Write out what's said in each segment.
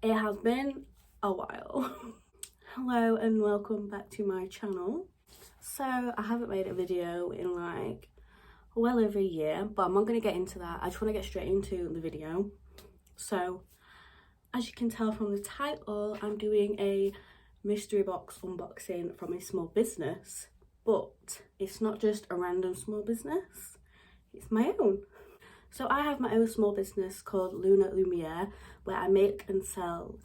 It has been a while. Hello and welcome back to my channel. So I haven't made a video in like well over a year, but I'm not going to get into that. I just want to get straight into the video. So as you can tell from the title, I'm doing a mystery box unboxing from a small business, but it's not just a random small business, it's my own. So I have my own small business called Luna Lumiere, where I make and sell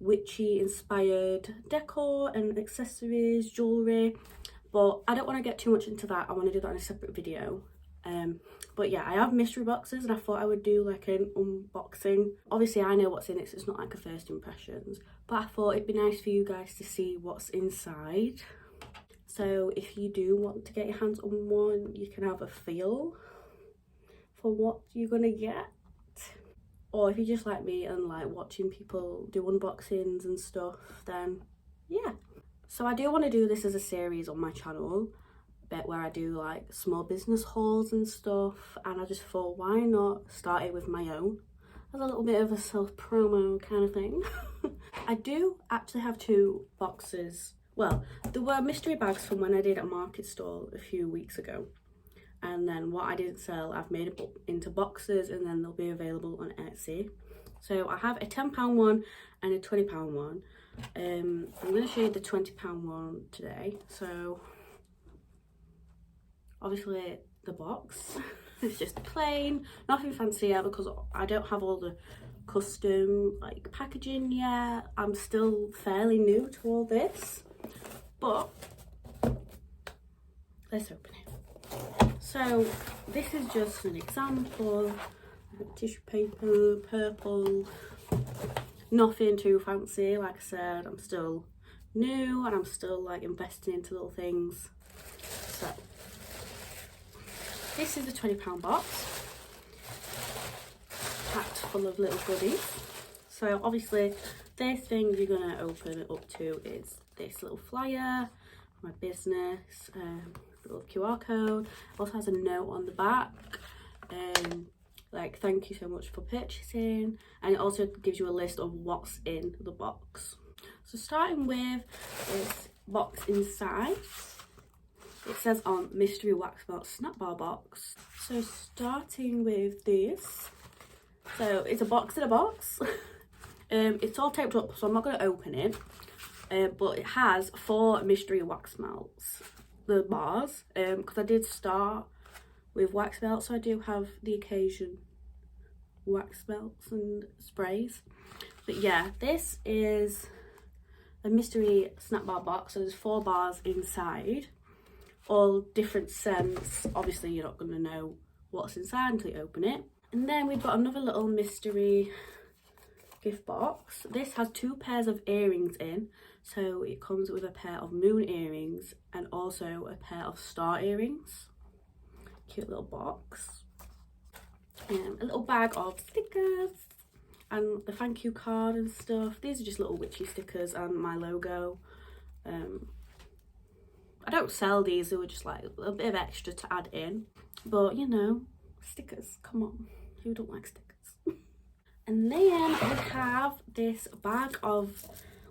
witchy inspired decor and accessories, jewellery, but I don't want to get too much into that. I want to do that in a separate video. But yeah, I have mystery boxes and I thought I would do like an unboxing. Obviously I know what's in it, so it's not like a first impressions, but I thought it'd be nice for you guys to see what's inside. So if you do want to get your hands on one, you can have a feel for what you're gonna get. Or if you just like me and like watching people do unboxings and stuff, then yeah. So I do want to do this as a series on my channel, bit where I do like small business hauls and stuff, and I just thought why not start it with my own as a little bit of a self-promo kind of thing. I do actually have two boxes. Well, there were mystery bags from when I did a market stall a few weeks ago, and then what I didn't sell I've made it into boxes and then they'll be available on Etsy. So I have a £10 one and a £20 one. I'm going to show you the £20 one today. So obviously the box is just plain, nothing fancy yet because I don't have all the custom like packaging yet. I'm still fairly new to all this, but let's open it. So this is just an example. Tissue paper, purple, nothing too fancy. Like I said, I'm still new and I'm still like investing into little things. So this is the £20 box, packed full of little goodies. So obviously this thing you're gonna open it up to is this little flyer, my business, little QR code. Also has a note on the back, like thank you so much for purchasing, and it also gives you a list of what's in the box. So starting with this box inside, it says on mystery wax melt snap bar box. So starting with this, so it's a box in a box. It's all taped up, so I'm not going to open it, but it has 4 mystery wax melts, the bars, because I did start with wax melts, so I do have the occasion wax melts and sprays. But yeah, this is a mystery snap bar box, so there's 4 bars inside, all different scents. Obviously you're not going to know what's inside until you open it. And then we've got another little mystery gift box. This has 2 pairs of earrings in, so it comes with a pair of moon earrings and also a pair of star earrings. Cute little box. A little bag of stickers and the thank you card and stuff. These are just little witchy stickers and my logo. I don't sell these, they were just like a bit of extra to add in, but you know, stickers, come on, who don't like stickers? And then we have this bag of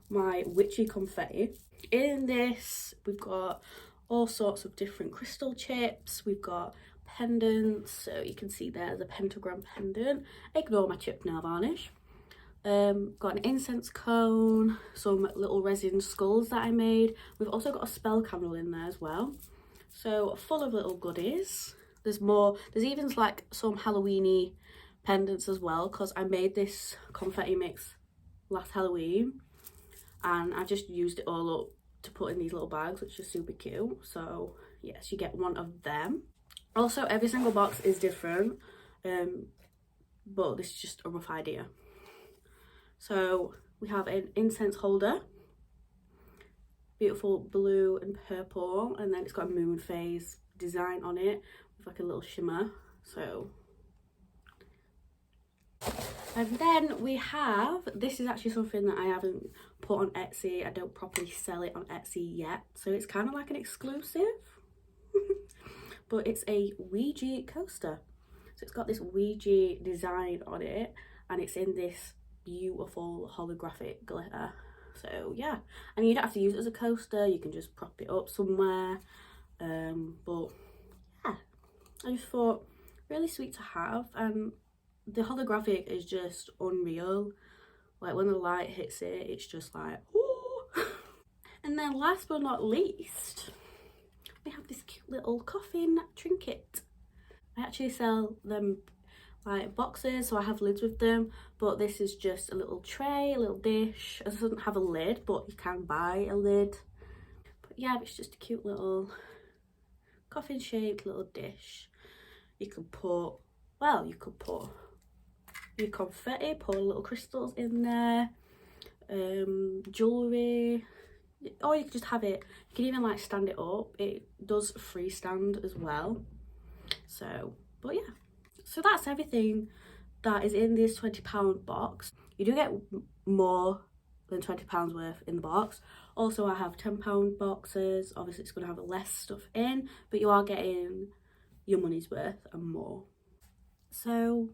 my witchy confetti. In this we've got all sorts of different crystal chips, we've got pendants, so you can see there's a pentagram pendant, ignore my chipped nail varnish. Got an incense cone, some little resin skulls that I made. We've also got a spell candle in there as well, so full of little goodies. There's more, there's even like some Halloweeny pendants as well, because I made this confetti mix last Halloween and I just used it all up to put in these little bags, which is super cute. So yes, you get one of them. Also every single box is different, but this is just a rough idea. So we have an incense holder, beautiful blue and purple, and then it's got a moon phase design on it with like a little shimmer. So, and then we have, this is actually something that I haven't put on Etsy. I don't properly sell it on Etsy yet, so it's kind of like an exclusive. But it's a Ouija coaster. So it's got this Ouija design on it, and it's in this beautiful holographic glitter. So yeah, and you don't have to use it as a coaster, you can just prop it up somewhere. But yeah, I just thought really sweet to have, and the holographic is just unreal. Like when the light hits it, it's just like ooh. And then last but not least, we have this cute little coffin trinket. I actually sell them like boxes, so I have lids with them, but this is just a little tray, a little dish. It doesn't have a lid, but you can buy a lid. But yeah, it's just a cute little coffin shaped little dish. You could put, well, you could put your confetti, put little crystals in there, jewellery, or you could just have it, you can even like stand it up. It does freestand as well. So, but yeah, so that's everything that is in this £20 box. You do get more than £20 worth in the box. Also, I have £10 boxes. Obviously it's going to have less stuff in, but you are getting your money's worth and more. So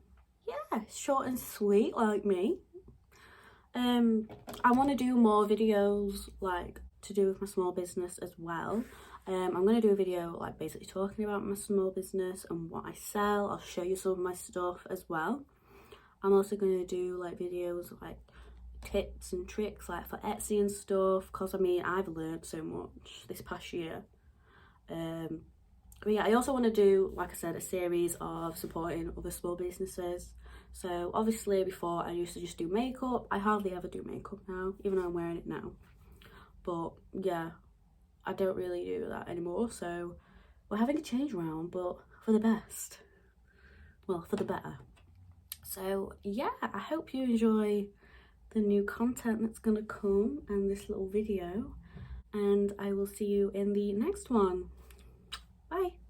yeah, short and sweet like me. I want to do more videos like to do with my small business as well. I'm going to do a video like basically talking about my small business and what I sell. I'll show you some of my stuff as well. I'm also going to do like videos like tips and tricks like for Etsy and stuff, because I mean I've learned so much this past year. But yeah, I also want to do, like I said, a series of supporting other small businesses. So obviously before I used to just do makeup. I hardly ever do makeup now, even though I'm wearing it now. But yeah, I don't really do that anymore. So we're having a change around, but for the best. Well, for the better. So yeah, I hope you enjoy the new content that's gonna come and this little video. And I will see you in the next one. Bye.